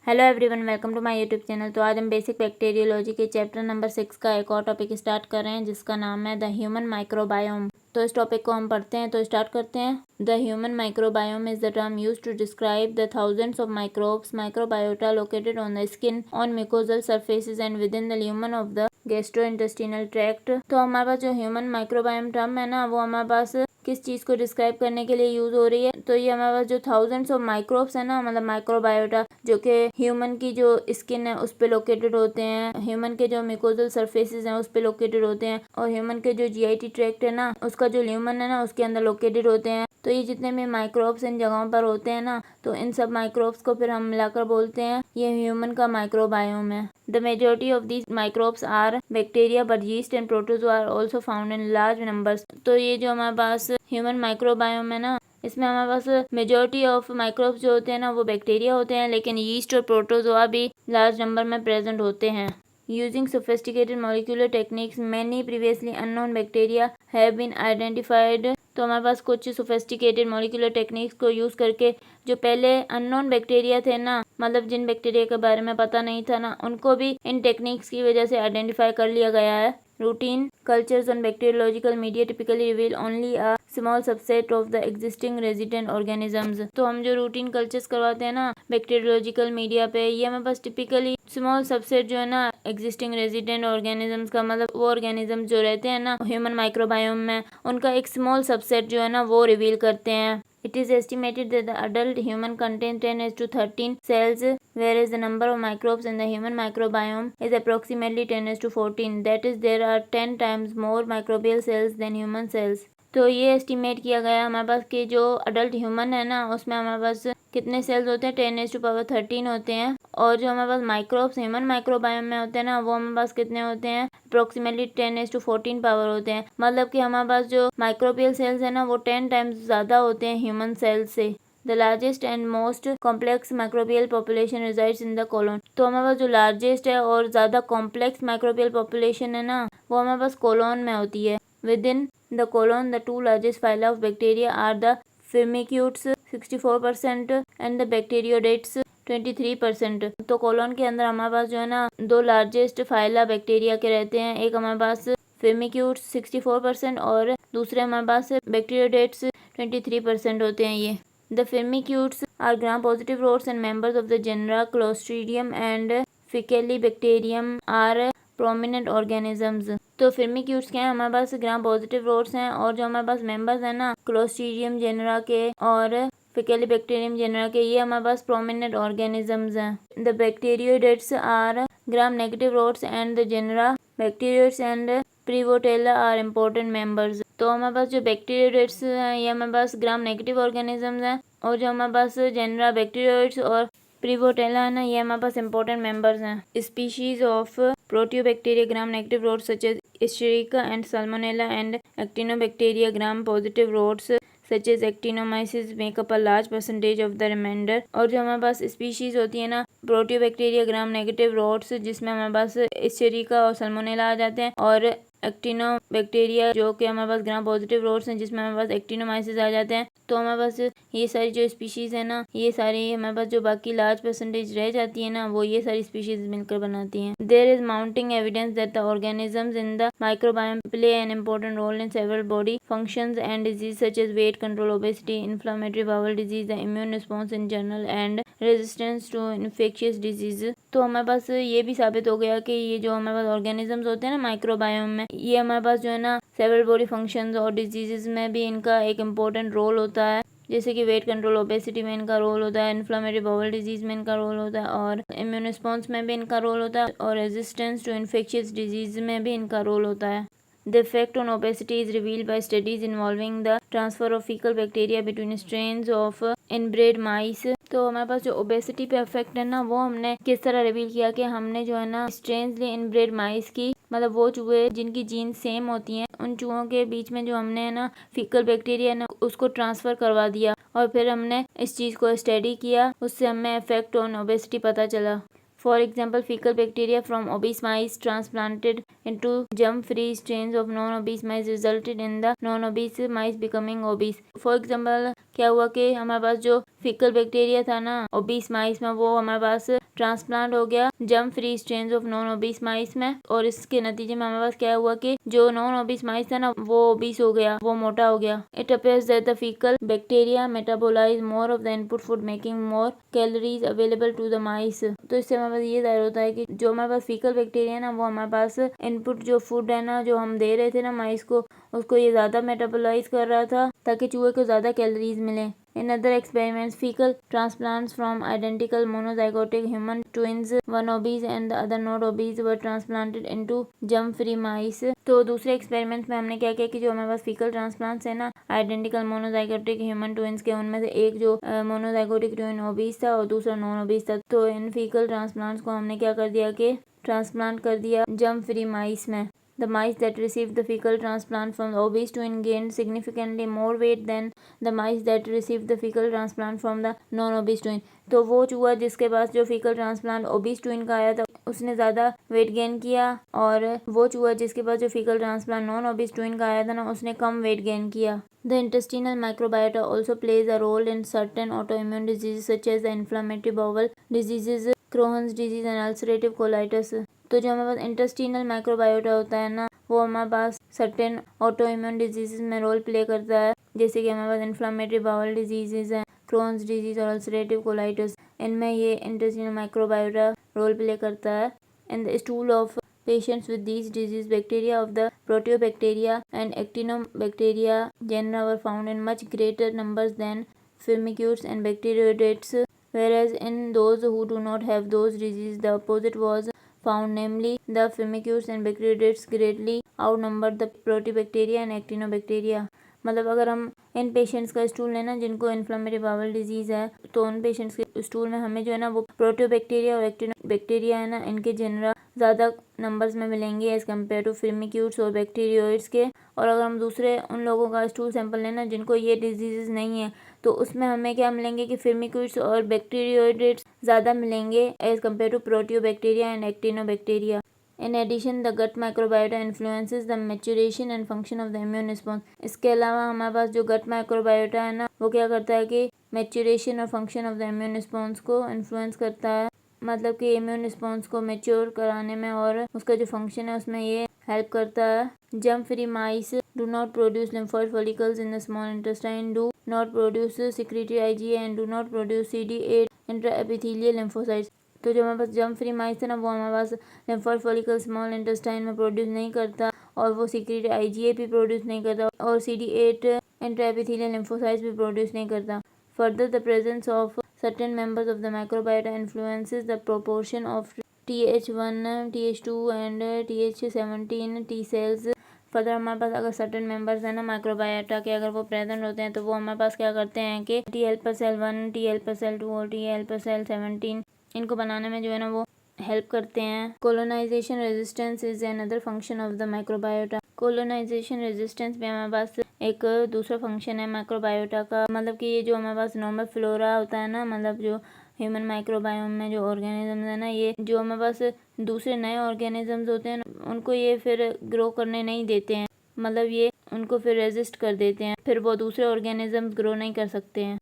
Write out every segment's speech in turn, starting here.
Hello everyone, welcome to my YouTube channel. तो आज हम बेसिक बैक्टीरियोलॉजी के चैप्टर नंबर 6 का एक और टॉपिक स्टार्ट कर रहे हैं जिसका नाम है द ह्यूमन माइक्रोबायोम। तो इस टॉपिक को हम पढ़ते हैं, तो स्टार्ट करते हैं। The human microbiome is the term used to describe the thousands of microbes microbiota located on the skin, on mucosal surfaces and within the lumen of the gastrointestinal tract. तो हमारे पास जो human microbiome term है ना, वो हमारे पास किस चीज़ को describe करने के लिए यूज हो रही है। तो ये हमारे पास जो थाउजेंड्स ऑफ माइक्रोब्स है ना, मतलब माइक्रोबायोटा, जो कि ह्यूमन की जो स्किन है उस पे लोकेटेड होते हैं, ह्यूमन के जो म्यूकोजल सरफेसेस हैं उस पे लोकेटेड होते हैं, और ह्यूमन के जो जीआईटी ट्रैक्ट है ना, उसका जो ल्यूमन है ना, उसके अंदर लोकेटेड होते हैं। तो ये जितने भी माइक्रोब्स इन जगहों पर होते हैं ना, तो इन सब माइक्रोब्स को फिर हम मिलाकर बोलते हैं ये ह्यूमन का माइक्रोबायोम है। The majority of these microbes are bacteria, but yeast and protozoa are also found in large numbers. तो ये जो हमारे पास ह्यूमन माइक्रोबायोम है ना, इसमें हमारे पास मेजोरिटी ऑफ माइक्रोब्स जो होते हैं ना, वो बैक्टीरिया होते हैं, लेकिन यीस्ट और प्रोटोजोआ भी लार्ज नंबर में प्रेजेंट होते हैं। Using sophisticated molecular techniques, many previously unknown bacteria have been identified। तो हमारे पास कुछ सोफेस्टिकेटेड मोलिकुलर टेक्निक्स को यूज़ करके जो पहले अननोन बैक्टीरिया थे ना, मतलब जिन बैक्टीरिया के बारे में पता नहीं था ना, उनको भी इन टेक्निक्स की वजह से आइडेंटिफाई कर लिया गया है। Routine cultures on bacteriological media typically reveal only a small subset of the existing resident organisms। तो हम जो रूटीन कल्चर्स करवाते हैं ना बैक्टीरियोलॉजिकल मीडिया पे, ये हमारे पास टिपिकली स्मॉल सबसेट जो है ना एग्जिस्टिंग रेजिडेंट ऑर्गेनिजम्स का, मतलब वो ऑर्गेनिज्म जो रहते हैं ना ह्यूमन माइक्रोबायोम में, उनका एक स्मॉल सबसेट जो है ना वो रिवील करते हैं। It is estimated that the adult human contains 10^13 cells, whereas the number of microbes in the human microbiome is approximately 10^14. That is, there are 10 times more microbial cells than human cells। तो ये estimate किया गया हमारे पास कि जो adult human है ना, उसमें हमारे पास कितने सेल्स होते हैं, 10^13 होते हैं, और जो हमारे पास माइक्रोब्स ह्यूमन माइक्रोबायोम में होते हैं ना, वो हमारे पास कितने होते हैं, अप्रोक्सीमेटली 10^14 पावर होते हैं। मतलब कि हमारे पास जो माइक्रोबियल सेल्स है ना, वो 10 टाइम्स ज़्यादा होते हैं ह्यूमन सेल्स से। The largest and most complex microbial population resides in the colon। तो हमारे पास जो लार्जेस्ट है और ज़्यादा कॉम्प्लेक्स माइक्रोबियल पॉपुलेशन है ना, वो हमारे पास कोलोन में होती है। Within the colon, the two largest phyla of bacteria are the Firmicutes 64% and the Bacteroidetes 23%। तो कोलोन के अंदर हमारे पास जो है ना दो लार्जेस्ट फाइला बैक्टीरिया के रहते हैं, एक हमारे पास Firmicutes 64% और दूसरे हमारे पास Bacteroidetes 23% होते हैं। ये The Firmicutes are gram-positive rods and members of the genera Clostridium and Faecalibacterium are prominent organisms। तो फिर्मिक्यूट्स क्या है, हमारे पास ग्राम पॉजिटिव रोड्स हैं, और जो हमारे पास मेंबर्स हैं ना क्लोस्ट्रीडियम जेनरा के और फैकेलिबैक्टीरियम जेनरा के, ये हमारे पास प्रोमिनेंट ऑर्गेनिजम्स हैं। The Bacteroidetes are gram negative rods and the genera Bacteroides and Prevotella are important members. तो हमारे पास जो बैक्टीरियोइड्स हैं ये हमारे पास ग्राम नेगेटिव ऑर्गेनिजम्स हैं, और जो हमारे पास जेनरा बैक्टीरियोइड्स और प्रीवोटेला है ना, ये हमारे पास इंपॉर्टेंट मेंबर्स हैं। Species of Proteobacteria gram negative rods such as Escherichia and Salmonella and Actinobacteria gram positive rods such as Actinomyces make up a large percentage of the remainder. और जो हमारे पास स्पीशीज होती है ना प्रोटियोबैक्टीरिया ग्राम नेगेटिव रोड्स, जिसमें हमारे पास एस्चेरिका और salmonella आ जाते हैं, और एक्टिनोबैक्टीरिया जो कि हमारे पास ग्राम पॉजिटिव रोड्स हैं, जिसमें हमारे पास एक्टिनोमाइसिस आ जाते हैं। तो हमारे पास ये सारी जो स्पीशीज है ना, ये सारी हमारे पास जो बाकी लार्ज परसेंटेज रह जाती है ना, वो ये सारी स्पीशीज मिलकर बनाती हैं। There is mounting evidence that the organisms in the microbiome play an important role in several body functions and disease such as weight control, obesity, inflammatory bowel disease, the immune response in general and resistance to infectious disease. तो हमारे पास ये भी साबित हो गया कि ये जो हमारे पास ऑर्गेनिजम्स होते हैं ना माइक्रोबायोम में, ये हमारे पास जो है ना सेवरल बॉडी फंक्शंस और डिजीजेस में भी इनका एक इम्पोर्टेंट रोल होता है। जैसे कि वेट कंट्रोल, ओबेसिटी में इनका रोल होता है, इन्फ्लेमेटरी बाउल डिजीज में इनका रोल होता है, और इम्यून रिस्पॉन्स में भी इनका रोल होता है, और रेजिस्टेंस टू इन्फेक्शियस डिजीज में भी इनका रोल होता है। The effect on obesity is revealed by studies involving the transfer of fecal bacteria between strains of inbred mice। तो हमारे पास जो ओबेसिटी पे इफेक्ट है ना, वो हमने किस तरह रिवील किया कि हमने जो है ना स्ट्रेन्सली इनब्रेड माइस की, मतलब वो चूहे जिनकी जीन सेम होती हैं, उन चूहों के बीच में जो हमने है ना फीकल बैक्टीरिया ना उसको ट्रांसफ़र करवा दिया, और फिर हमने इस चीज़ को स्टडी किया, उससे हमें इफेक्ट ऑन ओबेसिटी पता चला। For example, fecal bacteria from obese mice transplanted into germ-free strains of non-obese mice resulted in the non-obese mice becoming obese। For example, क्या हुआ कि हमारे पास जो fecal bacteria था ना obese mice में, वो हमारे पास ट्रांसप्लांट हो गया germ free strains of non obese mice में, और इसके नतीजे में हमारे पास क्या हुआ कि जो नॉन ओबीस माइस था ना वो ओबीस हो गया, वो मोटा हो गया। It appears that the faecal bacteria metabolise more of the input food making more calories available to the mice. तो इससे हमारे पास ये जाहिर होता है कि जो हमारे पास फीकल बैक्टीरिया है ना वो हमारे पास इनपुट जो फूड है ना जो हम दे रहे थे ना माइस को, उसको ये ज्यादा मेटाबोलाइज कर रहा था ताकि चूहे को ज्यादा कैलोरीज मिले। In other experiments, fecal transplants from identical monozygotic human twins, one obese and the other not obese, were transplanted into germ-free mice. तो दूसरे एक्सपेरिमेंट में हमने क्या किया कि जो हमारे पास फीकल ट्रांसप्लांट्स है ना आइडेंटिकल मोनोजाइगोटिक ह्यूमन ट्विंस के, उनमें से एक जो मोनोजाइगोटिक ट्विन ओबीस था और दूसरा नॉन ओबीस था, तो इन फीकल ट्रांसप्लांट्स को हमने क्या कर दिया कि ट्रांसप्लांट कर दिया जर्म फ्री माइस में। The mice that received the fecal transplant from the obese twin gained significantly more weight than the mice that received the fecal transplant from the non-obese twin. तो वो चूहा जिसके पास जो fecal transplant obese twin का आया था उसने ज़्यादा वेट गेन किया, और वो चूहा जिसके पास जो fecal transplant non-obese twin का आया था ना उसने कम वेट गेन किया। The intestinal microbiota also plays a role in certain autoimmune diseases such as the inflammatory bowel diseases, Crohn's disease and ulcerative colitis. तो जो हमारे पास इंटेस्टिनल माइक्रोबायोटा होता है ना वो हमारे पास सर्टेन ऑटो इम्यून डिजीजेस में रोल प्ले करता है, जैसे कि हमारे पास इन्फ्लामेटरी बाउल डिजीजेज हैं, क्रोन्स डिजीज और अल्सरेटिव कोलाइटिस, इनमें ये इंटेस्टिनल माइक्रोबायोटा रोल प्ले करता है। In the stool of patients with these disease bacteria of the proteobacteria and actinobacteria genera were found in much greater numbers than firmicutes and bacteroidetes, whereas in those who do not have those diseases the opposite was found, namely the firmicutes and bacteroidetes greatly outnumbered the proteobacteria and actinobacteria। मतलब अगर हम इन patients का stool लेना जिनको inflammatory bowel disease है तो उन patients के स्टूल में हमें जो है ना वो प्रोटोबैक्टीरिया और एक्टिनोबैक्टीरिया है ना इनके जेनरा ज़्यादा नंबर्स में मिलेंगे एज़ कम्पेयर टू फिर्मिक्यूट्स और बैक्टीरियोइड्स के। और अगर हम दूसरे उन लोगों का स्टूल सैंपल लेना जिनको ये डिजीज़ नहीं है तो उसमें हमें क्या मिलेंगे कि फिर्मिक्यूट्स और बैक्टीरियोइड्स ज़्यादा मिलेंगे as compared to Proteobacteria and Actinobacteria. In addition, the gut microbiota influences the maturation and function of the immune response. इसके अलावा हमारे पास जो गट माइक्रोबायोटा है ना वो क्या करता है कि मैच्योरेशन और function of the immune response को इन्फ्लुएंस करता है, मतलब कि इम्यून रिस्पॉन्स को मैच्योर कराने में और उसका जो फंक्शन है उसमें ये हेल्प करता है। Germ free mice do not produce lymphoid follicles in the small intestine, do not produce secretory IgA and do not produce CD8 intraepithelial lymphocytes। तो जो हमारे पास जर्म फ्री माइस है ना वो हमारे पास लिम्फॉइड फॉलिकल स्मॉल इंटेस्टाइन में प्रोड्यूस नहीं करता और वो सीक्रेट IgA भी प्रोड्यूस नहीं करता और CD8 इंट्राएपिथेलियल लिम्फोसाइट्स भी प्रोड्यूस नहीं करता। Further the presence of certain members of the microbiota influences the proportion of TH1, TH2 and TH17 T cells. Further हमारे पास अगर सर्टेन मेंबर्स हैं ना माइक्रोबायोटा के अगर वो प्रेजेंट होते हैं तो वो हमारे पास क्या करते हैं कि T helper cell 1, T helper cell 2 और T हेल्पर सेल 17 इनको बनाने में जो है ना वो हेल्प करते हैं। Colonisation resistance is another function of the microbiota. Colonisation resistance भी हमारे पास एक दूसरा फंक्शन है माइक्रोबायोटा का, मतलब कि ये जो हमारे पास नॉर्मल फ्लोरा होता है ना, मतलब जो ह्यूमन माइक्रोबायोम में जो ऑर्गेनिज्म है ना, ये जो हमारे पास दूसरे नए ऑर्गेनिजम्स होते हैं उनको ये फिर ग्रो करने नहीं देते हैं, मतलब ये उनको फिर रेजिस्ट कर देते हैं, फिर वो दूसरे ऑर्गेनिजम्स ग्रो नहीं कर सकते हैं।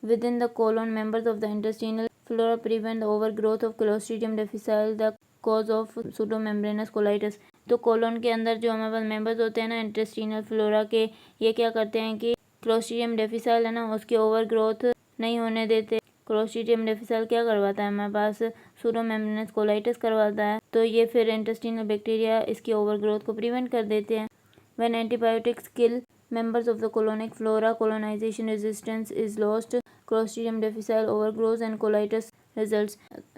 Within the colon members of the intestinal flora prevent the overgrowth of Clostridium difficile the cause of pseudomembranous colitis. तो कोलोन के अंदर जो हमारे पास मेंबर्स होते हैं ना इंटेस्टिनल फ्लोरा के, ये क्या करते हैं कि क्लोस्ट्रीडियम डिफिसाइल है ना उसकी ओवरग्रोथ नहीं होने देते। क्लोस्ट्रीडियम डिफिसाइल क्या करवाता है हमारे पास सूडोमेम्ब्रेनस कोलाइटिस करवाता है, तो ये फिर इंटेस्टिनल बैक्टीरिया इसकी ओवरग्रोथ को प्रिवेंट कर देते हैं। When antibiotics kill members of the colonic flora, colonization resistance is lost, Clostridium difficile overgrows and colitis results।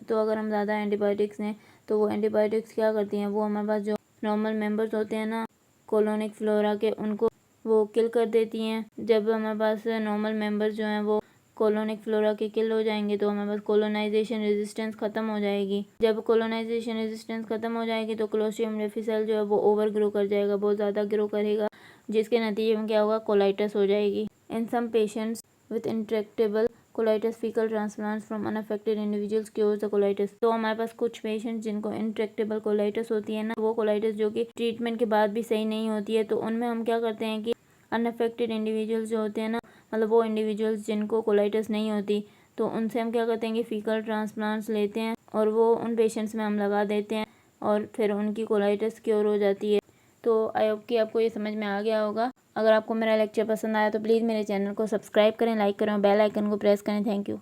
तो अगर हम ज़्यादा एंटीबायोटिक्स लें तो वो एंटीबायोटिक्स क्या करती हैं, वो हमारे पास जो नॉर्मल मेंबर्स होते हैं ना कोलोनिक फ्लोरा के उनको वो किल कर देती हैं। जब हमारे पास नॉर्मल मेंबर्स जो हैं वो कोलोनिक फ्लोरा के किल हो जाएंगे तो हमारे पास कोलोनाइजेशन रेजिस्टेंस ख़त्म हो जाएगी। जब कोलोनाइजेशन रेजिस्टेंस ख़त्म हो जाएगी तो क्लोस्ट्रिडियम डिफिसाइल जो है वो ओवर ग्रो कर जाएगा, बहुत ज़्यादा ग्रो करेगा, जिसके नतीजे में क्या होगा, कोलाइटिस हो जाएगी। In some patients with intractable colitis faecal transplants from unaffected individuals cures the colitis. तो हमारे पास कुछ पेशेंट्स जिनको इंट्रैक्टेबल कोलाइटिस होती है ना, वो कोलाइटिस जो कि ट्रीटमेंट के बाद भी सही नहीं होती है, तो उनमें हम क्या करते हैं कि अनअफेक्टेड इंडिविजुअल्स जो होते हैं ना, मतलब वो इंडिविजुअल्स जिनको कोलाइटिस नहीं होती, तो उनसे हम क्या करते हैं कि फीकल ट्रांसप्लांट्स लेते हैं और वो उन पेशेंट्स में हम लगा देते हैं और फिर उनकी कोलाइटिस क्योर हो जाती है। तो आई होप कि आपको ये समझ में आ गया होगा। अगर आपको मेरा लेक्चर पसंद आया तो प्लीज़ मेरे चैनल को सब्सक्राइब करें, लाइक करें और बेल आइकन को प्रेस करें। Thank you.